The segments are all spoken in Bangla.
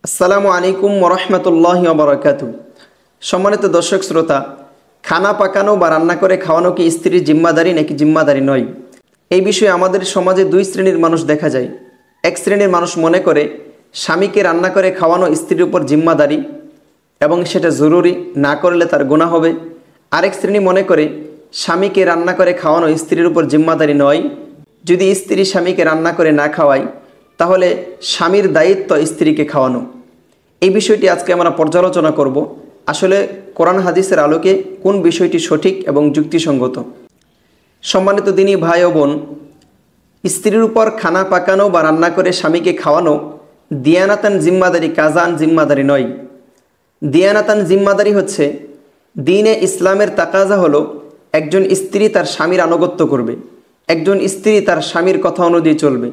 আসসালামু আলাইকুম ওরহমতুল্লাহি ওয়া বারাকাতুহু। সম্মানিত দর্শক শ্রোতা, খানা পাকানো বা রান্না করে খাওয়ানো কি স্ত্রীর জিম্মাদারি নাকি জিম্মাদারি নয়? এই বিষয়ে আমাদের সমাজে দুই শ্রেণীর মানুষ দেখা যায়। এক শ্রেণীর মানুষ মনে করে স্বামীকে রান্না করে খাওয়ানো স্ত্রীর উপর জিম্মাদারি এবং সেটা জরুরি, না করলে তার গুনাহ হবে। আরেক শ্রেণী মনে করে স্বামীকে রান্না করে খাওয়ানো স্ত্রীর উপর জিম্মাদারি নয়। যদি স্ত্রী স্বামীকে রান্না করে না খাওয়ায় তাহলে স্বামীর দায়িত্ব স্ত্রীকে খাওয়ানো। এই বিষয়টি আজকে আমরা পর্যালোচনা করব। আসলে কোরআন হাদিসের আলোকে কোন বিষয়টি সঠিক এবং যুক্তিসঙ্গত। সম্মানিত দিনী ভাই ও বোন, স্ত্রীর উপর খানা পাকানো বা রান্না করে স্বামীকে খাওয়ানো দিয়ানাতান জিম্মাদারি, কাজান জিম্মাদারি নয়। দিয়ানাতান জিম্মাদারি হচ্ছে দ্বীনে ইসলামের তাকাজা হলো একজন স্ত্রী তার স্বামীর আনুগত্য করবে, একজন স্ত্রী তার স্বামীর কথা অনুযায়ী চলবে।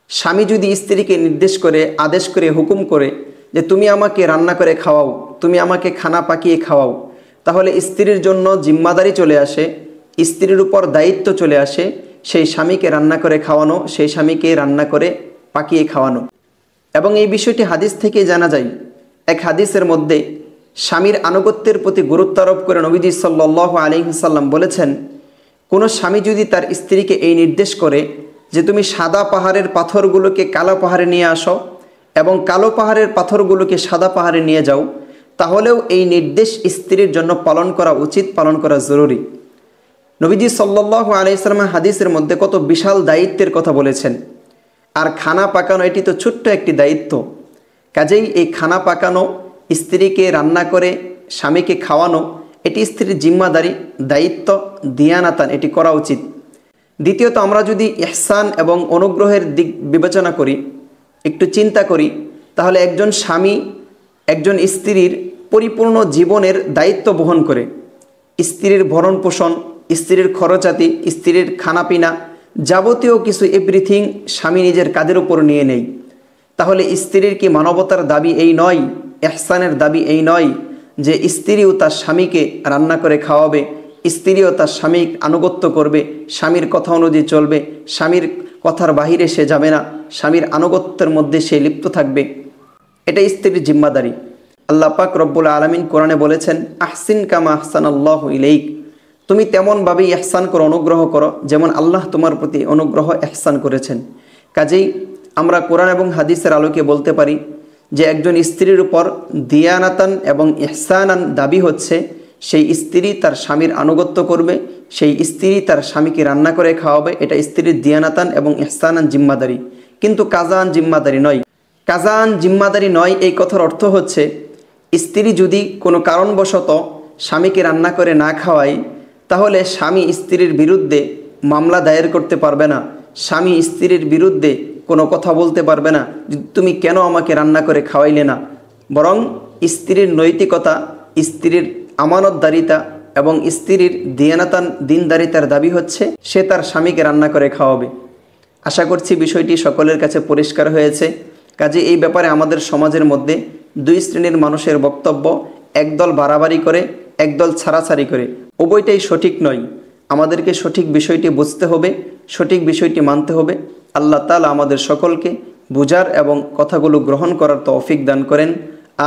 স্বামী যদি স্ত্রীকে নির্দেশ করে, আদেশ করে, হুকুম করে যে তুমি আমাকে রান্না করে খাওয়াও, তুমি আমাকে খানা পাকিয়ে খাওয়াও, তাহলে স্ত্রীর জন্য জিম্মাদারি চলে আসে, স্ত্রীর উপর দায়িত্ব চলে আসে সেই স্বামীকে রান্না করে খাওয়ানো, সেই স্বামীকে রান্না করে পাকিয়ে খাওয়ানো। এবং এই বিষয়টি হাদিস থেকে জানা যায়। এক হাদিসের মধ্যে স্বামীর আনুগত্যের প্রতি গুরুত্ব আরোপ করে নবীজি সাল্লাল্লাহু আলাইহি ওয়াসাল্লাম বলেছেন, কোনো স্বামী যদি তার স্ত্রীকে এই নির্দেশ করে যে তুমি সাদা পাহাড়ের পাথরগুলোকে কালো পাহাড়ে নিয়ে আসো এবং কালো পাহাড়ের পাথরগুলোকে সাদা পাহাড়ে নিয়ে যাও, তাহলেও এই নির্দেশ স্ত্রীর জন্য পালন করা উচিত, পালন করা জরুরি। নবীজি সাল্লাল্লাহু আলাইহি ওয়াসাল্লাম হাদিসের মধ্যে কত বিশাল দায়িত্বের কথা বলেছেন। আর খানা পাকানো এটি তো ছোট্ট একটি দায়িত্ব। কাজেই এই খানা পাকানো, স্ত্রীকে রান্না করে স্বামীকে খাওয়ানো, এটি স্ত্রীর জিম্মাদারি, দায়িত্ব, দিয়ানাতান, এটি করা উচিত। দ্বিতীয়ত, আমরা যদি ইহসান এবং অনুগ্রহের দিক বিবেচনা করি, একটু চিন্তা করি, তাহলে একজন স্বামী একজন স্ত্রীর পরিপূর্ণ জীবনের দায়িত্ব বহন করে। স্ত্রীর ভরণ পোষণ, স্ত্রীর খরচাতি, স্ত্রীর খানাপিনা, যাবতীয় কিছু এভরিথিং স্বামী নিজের কাঁধের উপর নিয়ে নেয়। তাহলে স্ত্রীর কি মানবতার দাবি এই নয়, ইহসানের দাবি এই নয় যে স্ত্রীও তার স্বামীকে রান্না করে খাওয়াবে, স্ত্রীও তার স্বামীর আনুগত্য করবে, স্বামীর কথা অনুযায়ী চলবে, স্বামীর কথার বাহিরে সে যাবে না, স্বামীর আনুগত্যের মধ্যে সে লিপ্ত থাকবে। এটা স্ত্রীর জিম্মাদারি। আল্লাহ পাক রব্বুল আলামিন কোরআনে বলেছেন, আহসিন কামা আহসানাল্লাহু ইলাইক, তুমি তেমনভাবেই ইহসান করো, অনুগ্রহ করো যেমন আল্লাহ তোমার প্রতি অনুগ্রহ ইহসান করেছেন। কাজেই আমরা কোরআন এবং হাদিসের আলোকে বলতে পারি যে একজন স্ত্রীর উপর দিয়ানাতান এবং ইহসানান দাবি হচ্ছে সেই স্ত্রী তার স্বামীর আনুগত্য করবে, সেই স্ত্রী তার স্বামীকে রান্না করে খাওয়াবে। এটা স্ত্রীর দিয়ানাতান এবং ইহসানান জিম্মাদারি, কিন্তু কাজান জিম্মাদারি নয়। কাজান জিম্মাদারি নয় এই কথার অর্থ হচ্ছে স্ত্রী যদি কোনো কারণবশত স্বামীকে রান্না করে না খাওয়ায়, তাহলে স্বামী স্ত্রীর বিরুদ্ধে মামলা দায়ের করতে পারবে না, স্বামী স্ত্রীর বিরুদ্ধে কোনো কথা বলতে পারবে না তুমি কেন আমাকে রান্না করে খাওয়াইলে না। বরং স্ত্রীর নৈতিকতা, স্ত্রীর আমানতদারিতা এবং স্ত্রীর দিয়ানাতান, দিনদারিতার দাবি হচ্ছে সে তার স্বামীকে রান্না করে খাওয়াবে। আশা করছি বিষয়টি সকলের কাছে পরিষ্কার হয়েছে। কাজে এই ব্যাপারে আমাদের সমাজের মধ্যে দুই শ্রেণীর মানুষের বক্তব্য, একদল বাড়াবাড়ি করে, একদল ছাড়াছাড়ি করে, উভয়টাই সঠিক নয়। আমাদেরকে সঠিক বিষয়টি বুঝতে হবে, সঠিক বিষয়টি মানতে হবে। আল্লাহ তাআলা আমাদের সকলকে বুঝার এবং কথাগুলো গ্রহণ করার তৌফিক দান করেন।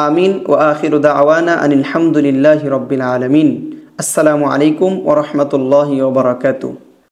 আমিন। ওয়া আখিরু দাওয়ানা আনিল হামদুলিল্লাহি রাব্বিল আলামিন। আসসালামু আলাইকুম ওয়া রাহমাতুল্লাহি ওয়া বারাকাতুহু।